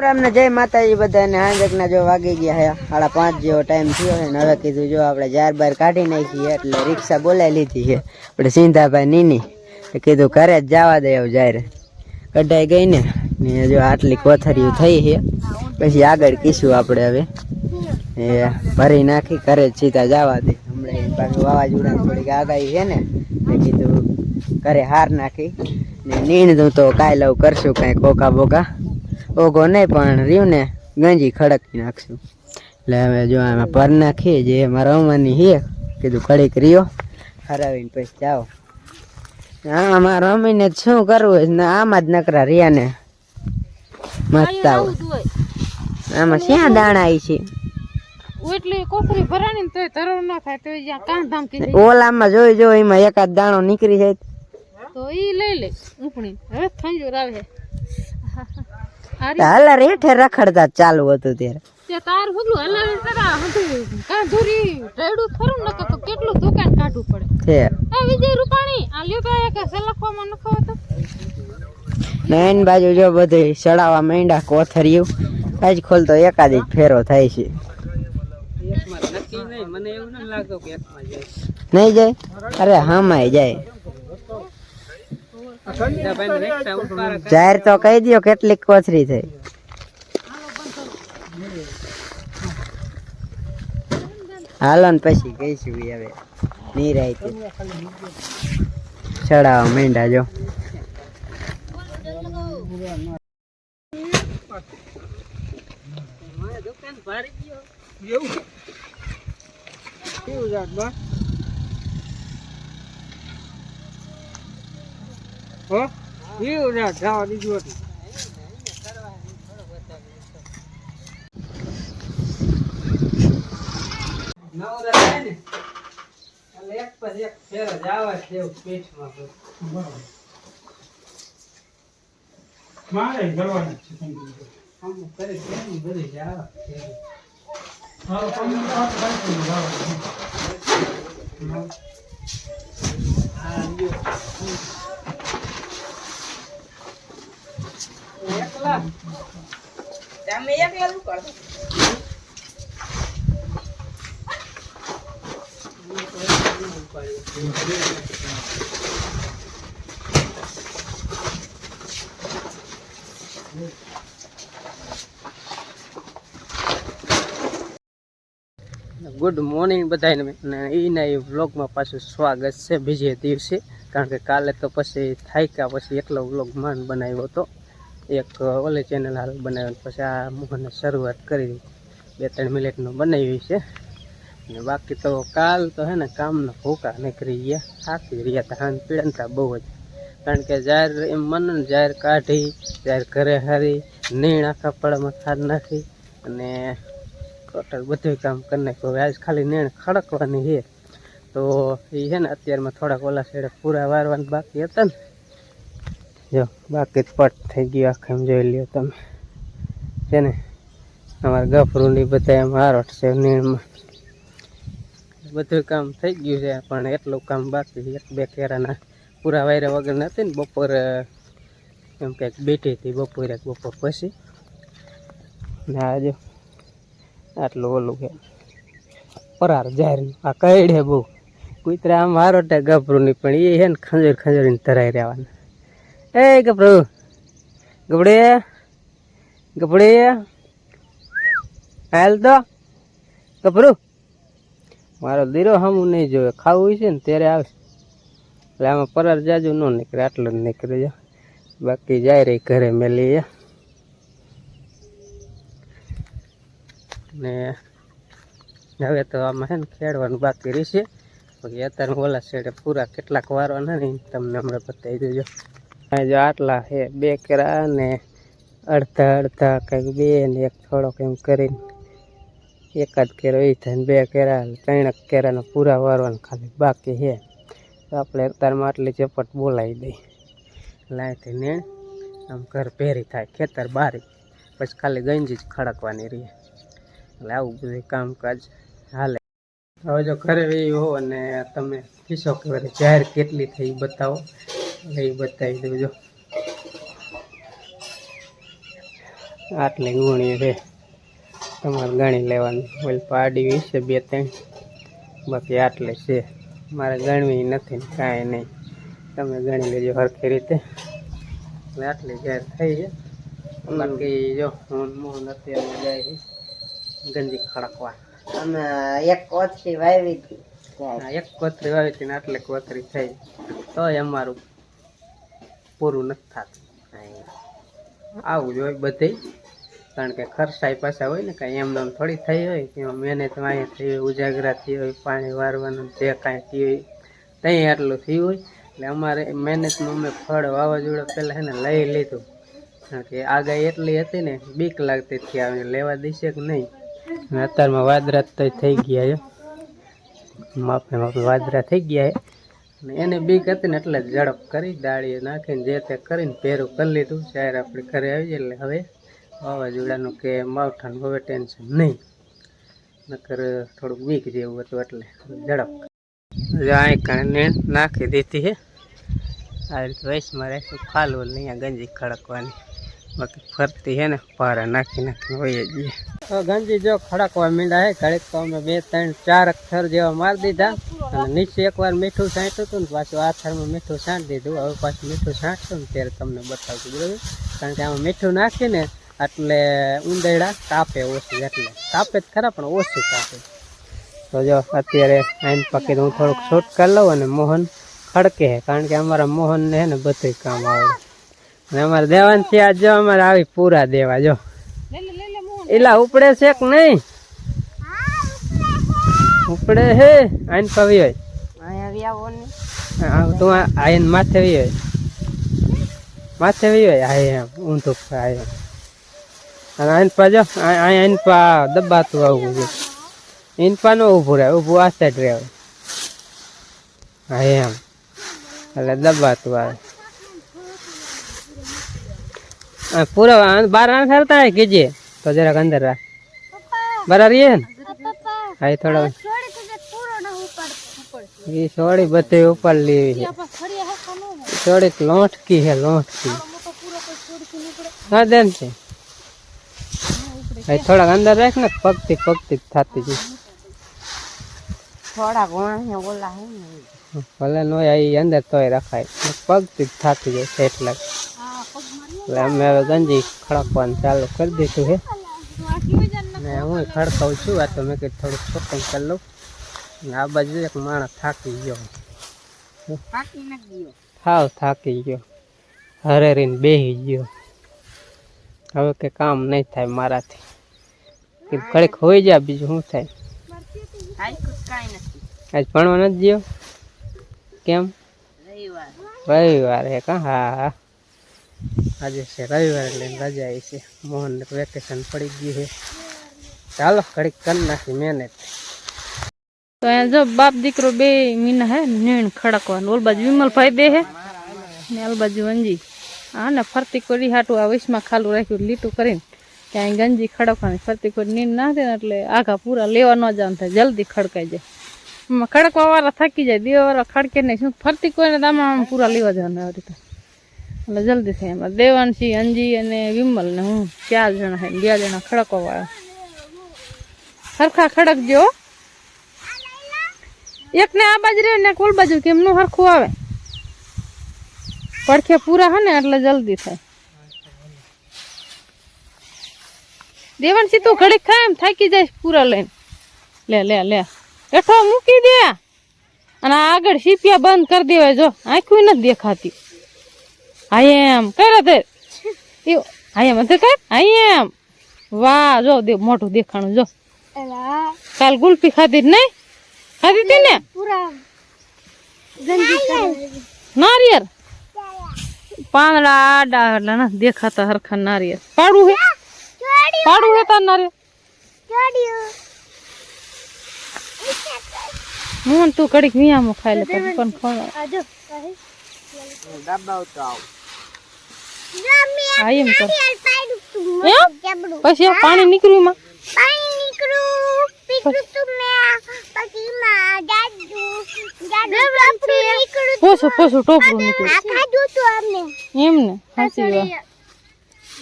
રામ ને જય માતાજી બધાને હાંજકના જો વાગી ગયા છે 5:30 જેવો ટાઈમ થયો છે ને હવે કીધું જો આપણે જાર બાર કાઢી નાખીએ એટલે રિક્ષા બોલાવી લીધી છે આપણે સિંધાભાઈ નીની કીધું ઘરે જ જવા દે એવું જાર કઢાઈ ગઈ ને જો આટલી કોથરીઓ થઈ છે પછી આગળ કીશું આપણે હવે એ ભરી નાખી ઘરે જ સીધા જવા દે હમણાં પાછું વાવાઝોડા થોડીક આગાહી છે ને કીધું ઘરે હાર નાખી ને નીણું તો કાંઈ લઉં કરશું કાંઈ કોકા બોકા ઓગો નહીં પણ રહ્યું ને ગંજી ખડકી નાખશું એટલે હવે જો આમાં ભર નાખીએ જે મારા રમવાની છે કીધું કડીક રહ્યો હરાવીને પછી જાઓ આમાં રમીને શું કરવું ને આમાં જ નકરા રહ્યા ને મસ્ત આવું આમાં શ્યાં દાણા આવી છે એટલી કોથરી ભરાણી તો તરવ ન થાય તો જ્યાં કાં ધામ કે ઓલામાં જોઈ જો એમાં એકાદ દાણો નીકળી જાય તો ઈ લઈ લે ઉપણી હવે થંજોર આવે હાલ રેઠે રખડતા ચાલુ હતું ત્યારે તે તાર હુગલું હલાવી કરા હતું કાં ધુરી રેડું ખરું ન તો કેટલું દુકાન કાઢવું પડે છે આ વિજય રૂપાણી આ લ્યો તો એક સલખવામાં નખો હતો નૈન બાજુ જો બધું સડાવા માંડ્યા કોથરિયું આજ ખોલતો એકાદ જ ફેરો થાય છે નહીં જાય અરે હામાય જાય જાહેર તો કહી દો કેટલીક કોથરી થઈ હાલો ને પછી કહીશું હવે નિરાય ચડાવવા માંડ્યા જો જવા દીધું હતું એક પછી એક ફેર જ આવે છે એવું પેટમાં મારે કરવાનું છે અમુક કરી કેમ બધી જ આવે હા તમે એકલા શું કરો ગુડ મોર્નિંગ બધાને એના એ વ્લોગમાં પાછું સ્વાગત છે બીજે દિવસે કારણ કે કાલે તો પછી થાક્યા પછી એકલો વ્લોગ માન બનાવ્યો હતો એક ઓલી ચેનલ હાલ બનાવ્યો પછી આ મોહનને શરૂઆત કરી 2-3 મિનિટનો બનાવી છે ને બાકી તો કાલ તો હે ને કામના ભૂકા નીકળી ગયા થાકી રહ્યા હતા હાન પીડનતા બહુ જ કારણ કે જાહેર એમ મન જાહેર કાઢી જાહેર ઘરે હારી નીણ આખા પડામાં ખાડ નાખી અને ટોટલ બધું કામ કરી નાખ્યું હવે આજ ખાલી નીણ ખડકવાની છે તો એ છે ને અત્યારમાં થોડાક ઓલા સાઈડે પૂરા વારવાના બાકી હતા ને જો બાકી પટ થઈ ગયું આખા એમ જોઈ લ્યો તમે છે ને અમારા ગફરૂની બધા એમ હારોટ છે નીણમાં બધું કામ થઈ ગયું છે પણ એટલું કામ બાકી 1-2 કેરાના પૂરા વાયરા વગર નથી ને બપોરે એમ કંઈક બેઠી હતી બપોર પછી ને આજે આટલું ઓલું છે પરાર જાહેર આ કઈડે બહુ કુતરા આમ હારોટે ગભરું પણ એ છે ને ખંજરીને ધરાઈ રહેવાના એ ગભરું ગબડે હાલ તો ગભરું મારો દીરો હમું નહીં જોવે ખાવું હોય છે ને ત્યારે આવશે એટલે આમાં પરાર જાજુ ન નીકળે આટલું જ નીકળે છે બાકી જાય રહી ઘરે મેલી ને હવે તો આમાં છે ને ખેડવાનું બાકી રહેશે પછી અત્યારે ઓલા સાઈડે પૂરા કેટલાક વારવાના ને તમને હમણાં બતાવી દેજો જો આટલા છે 2 કેરા ને અડધા કંઈક 2 ને એક થોડોક એમ કરીને એકાદ કેરો એ થાય ને 2 કેરા 3 કેરાના પૂરા વારવાના ખાલી બાકી છે તો આપણે અત્યારમાં આટલી ચપટ બોલાવી દઈ લાયથી ને આમ ઘર ભેરી થાય ખેતર બારી પછી ખાલી ગંજી જ ખડકવાની રહી એટલે આવું બધું કામકાજ હાલે હવે જો ઘરે એવી હો અને તમે કીશો કે જાહેર કેટલી થઈ બતાવો એ બતાવી દઉં જો આટલી ગુણી છે, તમારે ગણી લેવાની. ઓલ પાડી વિશે 2-3, બાકી આટલી છે. મારે ગણવી નથી ને કાંઈ નહીં, તમે ગણી લેજો સરખી રીતે. એટલે આટલી ઘેર થઈ છે. બાકી જો હું મોહન અત્યારે જાય છે ગંજી ખડકવા. અમે એક કોથળી વાવી હતી. એક કોથરી વાવી હતી ને આટલે કોથરી થઈ, તોય અમારું પૂરું નથી થતું. આવું જ હોય બધે, કારણ કે ખર્ચાઈ પાછા હોય ને, કાંઈ એમને એમ થોડી થઈ હોય. એમાં મહેનત અહીંયા થઈ હોય, ઉજાગરા થઈ હોય, પાણી વારવાનું જે કાંઈ થયું હોય ત્યાં આટલું થયું હોય. એટલે અમારે મહેનતનું અમે ફળ વાવાઝોડા પહેલાં છે ને લઈ લીધું, કારણ કે આગાહી એટલી હતી ને બીક લાગતી હતી આવે લેવા દેશે કે નહીં. અને અત્યારમાં વાદરા તો થઈ ગયા છે, માપે માપે વાદરા થઈ ગયા છે. અને એને બીક હતી ને એટલે ઝડપ કરી દાળીએ નાખીને જે તે કરીને ભેરું કરી લીધું. શાયર આપણે ઘરે આવી જાય એટલે હવે વાવાઝોડાનું કે માવઠાનું હવે ટેન્શન નહીં, નકર થોડુંક બીક જેવું હતું એટલે ઝડપ અહીં કારણે નાખી દીધી છે. આ રીતે વૈશમાં રહેશું ખાલું અહીંયા ગંજી ખડકવાની, બાકી ફરતી છે ને પારા નાખી નાખીને હોય જઈએ. તો ગંજી જો ખડકવા મીંડા છે ઘડીક, તો અમે 2-3-4 અક્ષર જેવા મારી દીધા. અને નીચે એકવાર મીઠું છાંટ્યું હતું ને પાછું આ થરમાં મીઠું છાંટી દીધું. હવે પાછું મીઠું છાંટશું ને ત્યારે તમને બતાવશું, બરાબર? કારણ કે આમાં મીઠું નાખીને એટલે ઊંદેડા કાપે ઓછી, એટલે કાપે જ ખરા પણ ઓછી કાપે. તો જો અત્યારે આઈન પાકી હું થોડુંક શૂટ કરી લઉં અને મોહન ખડકે, કારણ કે અમારા મોહનને છે ને બધું કામ આવડે. અને અમારે દેવાનથી આજ જો અમારે આવી પૂરા દેવા. જો એલા ઉપડે છે કે નહીં? ઉપડે હે. આઈન પાવી હોય તું આઈન માથે વી હોય, માથે વી હોય. હા એમ ઊંધું એમ. અને આઈન પા જો આઈન પા દબાતું આવવું છે. ઇનપા નો ઊભું રહે, ઊભું આ સાઈડ રહે. હા એમ એટલે દબાતું આવે. પૂરા બાર ના ફેરતા હોય કીજે તો જરાક અંદર રાખ. બરાબર રહીએ ને? હા એ થોડા એ સોડી બધી ઉપર લેવી છે. થોડીક લોટકી છે, લોટકી. હા દેન છે. થોડાક અંદર રાખ ને, પગથી પગથી થતી જ થોડાક ઓલા હે ને ભલે નો અંદર તોય રખાય, પગથી જ થતી જાય એટલે. એટલે અમે હવે ગંજી ખડકવાનું ચાલુ કરી દીધું છે ને હું ખડકાવું છું. આ તો મેં કીધું થોડુંક શૂટિંગ કરી લઉં. આ બાજુ એક માણસ થાકી ગયો, હાવ થાકી ગયો, હરેરીને બેસી ગયો. હવે કે કામ નહીં થાય મારાથી, ઘડીક હોઈ જાય, બીજું શું થાય. આજ ભણવા નથી ગયો? કેમ? રવિવાર હે કા? હા આજે છે રવિવાર એટલે રજા આવી છે. મોહનને વેકેશન પડી ગયું છે. ચાલો ઘડીક કરી નાખી મહેનત. તો અહીંયા જો બાપ દીકરો બે મીના હે નીણ ખડકવાનું. ઓલ બાજુ વિમલભાઈ બે હે ને ઓલ બાજુ અંજી. હા ને ફરતી કરી હાટું આ વૈશમાં ખાલું રાખ્યું લીટું કરીને ત્યાં ગંજી ખડકવાની. ફરતી કોઈ નીંદ ના થાય ને એટલે આઘા પૂરા લેવા ન જવાનું થાય, જલ્દી ખડકાઈ જાય. એમાં ખડકવા વાળા થાકી જાય, દેવા વાળા ખડકે નહીં. શું ફરતી કોઈને દામાં પૂરા લેવા જવાનું આવી રીતે, એટલે જલ્દી થાય. એમાં દેવાંશી, અંજી અને વિમલ ને હું 4 જણા છે, 2 જણા ખડકવા વાળા. સરખા ખડકજો, એક ને આ બાજુ રહે ને કોલ બાજુ, કેમનું સરખું આવે. પડખે પૂરા હે ને એટલે જલ્દી થાય. દેવાંશી તું ઘડીક ખાય એમ થાકી જાય પૂરા લઈને. લે લે લે હેઠો મૂકી દે અને આગળ સીપિયા બંધ કરી દેવાય. જો આંખું નથી દેખાતી. હા એમ કરે તે હા એમ કર. હા એમ વાહ જો મોટું દેખાણું. જો કાલ ગુલ્ફી ખાધી જ નહીં? ખાધી હતી ને? નારિયેળ પાંદડા આડા એટલે ના દેખાતા હરખા નારિયેળ. પાડું હે, પાડું હે તાર નારિયેળ. મોહન તું કડીક વિયામો ખાઈ લે પછી પણ ખવડાવ. હા એમ કર. પછી પાણી નીકળ્યું એમાં. પોસું પોસું ટોપરું નીકળ્યું એમ ને. સાચી વાત.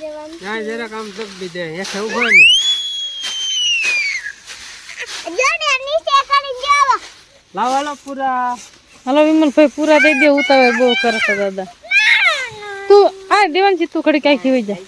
ના જરાક આમ દબી દે હેઠે ઉભો ને લાવો લો પૂરા હાલો વિમલભાઈ પૂરા દઈ દે ઉતાવે બહુ કરતા દાદા તું આ દેવાનજી તું ઘડી ક્યાંથી હોઈ જા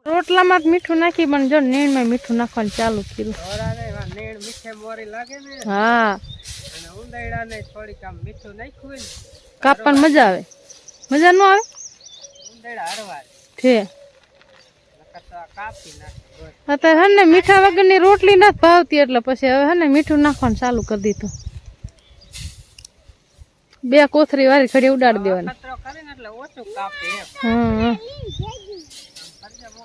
રોટલામાં મીઠું નાખી પણ જો નીણમાં મીઠું નાખવાનું ચાલુ કર્યું ઓરાને નેણ મીઠે મોરી લાગે ને હા અને ઉંદરડા ને થોડીક આમ મીઠું નાખ્યું ને કાપવાની મજા આવે મજા ન આવે ઉંદરડા હરવા છે નકર તો કાપી નાખે અત્યારે હે ને મીઠા વગરની રોટલી નથી ભાવતી એટલે પછી હવે હે ને મીઠું નાખવાનું ચાલુ કરી દીધું 2 કોથરી વાળી ખડી ઉડાડી દેવાની કચરો કરીને એટલે ઓછું કાપે એમ હા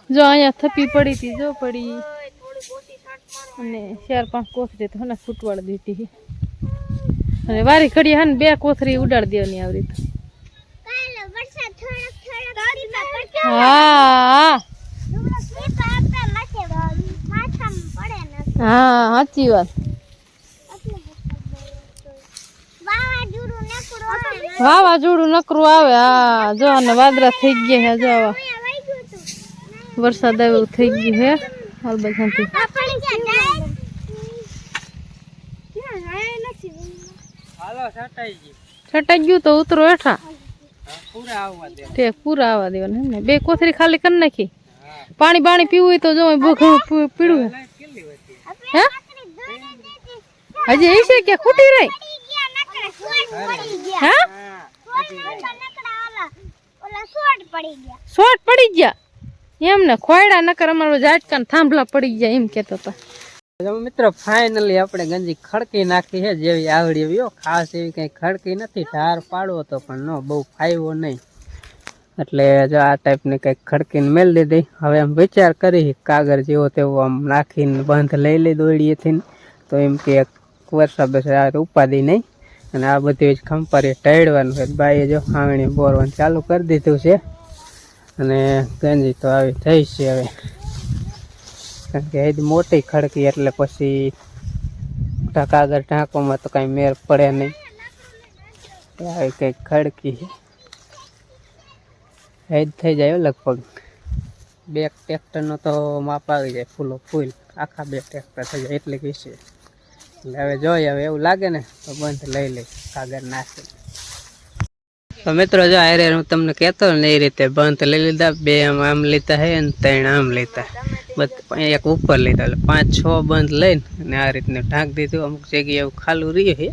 જો અહીંયા થપી પડી હતી જો પડી અને 4-5 કોથરી તો હને ફૂટવાડ દીધી અને વારી ખડી હે ને 2 કોથરી ઉડાડી દેવાની આવી રીતે હા હા સાચી વાત વાવાઝોડું નકરું આવે હા જો અને વાદળા થઈ ગયા છે જો આવા વરસાદ આવ્યો થઈ ગયું હે હાલ બધાથી હાલો છટાઈ ગઈ છટાઈ ગયું તો ઉતરો હેઠા પૂરા આવવા દે તે પૂરા આવવા દેવાના હે ને 2 કોથરી ખાલી કરી નાખી પાણી બાણી પીવું હોય તો જો બહુ ઘણું પીડું હે હજી એ છે કે ખૂટી રહી હા શોર્ટ પડી ગયા એમ ને ખોયડા નકર અમારો ઝાટકા થાંભલા પડી ગયા એમ કેતા હતા મિત્રો ફાઇનલી આપણે ગંજી ખડકી નાખી છે જેવી આવડી એવી ખાસ એવી કઈ ખડકી નથી ઢાર પાડવો તો પણ ન બહુ ફાવ્યો નહીં એટલે જો આ ટાઈપની કંઈક ખડકીને મેળ દીધી હવે આમ વિચાર કરી કાગળ જેવો તેવો આમ નાખીને બંધ લઈ લી દોડીએથી તો એમ કે એક વર્ષા બસ આ ઉપાધિ નહીં અને આ બધી જ ખંપારી ટાળવાનું છે બાઈએ જો ખાવણી બોરવાનું ચાલુ કરી દીધું છે અને ગંજી તો આવી થઈ છે હવે કારણ કે એ મોટી ખડકી એટલે પછી કાગળ ઢાંકવામાં તો કાંઈ મેર પડે નહીં આવી કંઈક ખડકી છે એ જ થઈ જાય લગભગ 2 ટ્રેક્ટરનો તો માપ આવી જાય ફૂલો ફૂલ આખા 2 ટ્રેક્ટર થઈ જાય એટલે કે છે એટલે હવે જોઈએ હવે એવું લાગે ને તો બંધ લઈ લઈ કાગળ નાખી તો મિત્રો જો અરે હું તમને કહેતો ને એ રીતે બંધ લઈ લીધા 2 આમ લીધા હે ને 3 આમ લીધા એક ઉપર લીધા એટલે 5-6 બંધ લઈને અને આ રીતનું ઢાંક દીધું અમુક જગ્યાએ એવું ખાલું રહ્યું છે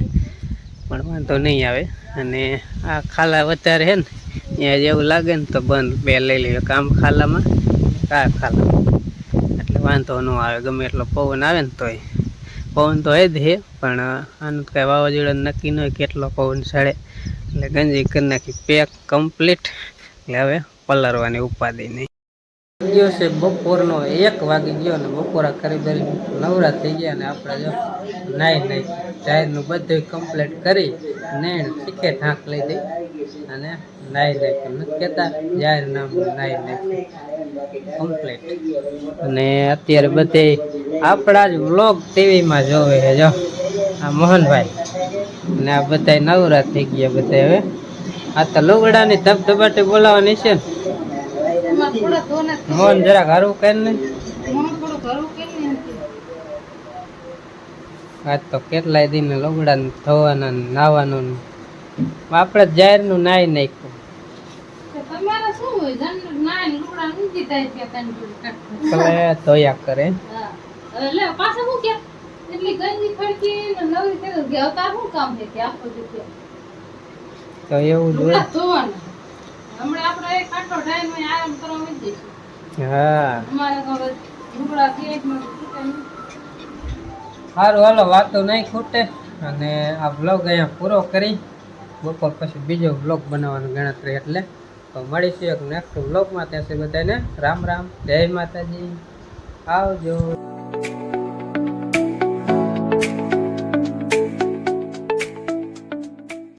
પણ વાંધો નહીં આવે અને આ ખાલા વધારે છે ને અહીંયા જેવું લાગે ને તો બંધ 2 લઈ લઈએ આમ ખાલામાં આ ખાલામાં એટલે વાંધો ન આવે ગમે એટલો પવન આવે ને તોય પવન તો એ જ છે પણ આનું કાંઈ વાવાઝોડા નક્કી ન હોય કેટલો પવન ચડે એટલે ગંજી કરી નાખી પેક કમ્પ્લીટ એટલે હવે પલરવાની ઉપાધિ નહીં ગયો છે બપોરનો 1 વાગી ગયો ને બપોરા કરી નવરા થઈ ગયા ને આપણે જો નાઈ જાહેરનું બધું કમ્પ્લીટ કરી નેણ શીખે ઢાંક લઈ દઈ અને નાઈ નાખ્યું નથી કહેતા જાહેર નામ નાઈ નાખ્યું કમ્પ્લીટ અને અત્યારે બધે આપણા જ વ્લોગ ટીવીમાં જોવે છે જો આ મોહનભાઈ ને આ બધા નવરા થઈ ગયા બધા હવે આ તો લુગડાની ધબધબાટી બોલાવાની છે ને મોહન જરાક હારું કરી ને આજ તો કેટલાય દિન લુગડા ધોવાના નાવાનું આપણે જાહેરનું નાઈ નાખ્યું ધોયા કરે તો એવું જ હોય હા સારું હાલો વાતો નહીં ખૂટે અને આ બ્લોગ અહીંયા પૂરો કરી બપોર પછી બીજો બ્લોગ બનાવવાનો ગણતરી એટલે તો મળીશું એક નેક્સ્ટ બ્લોગમાં ત્યાં સુધી બધાને રામ રામ જય માતાજી. આવજો.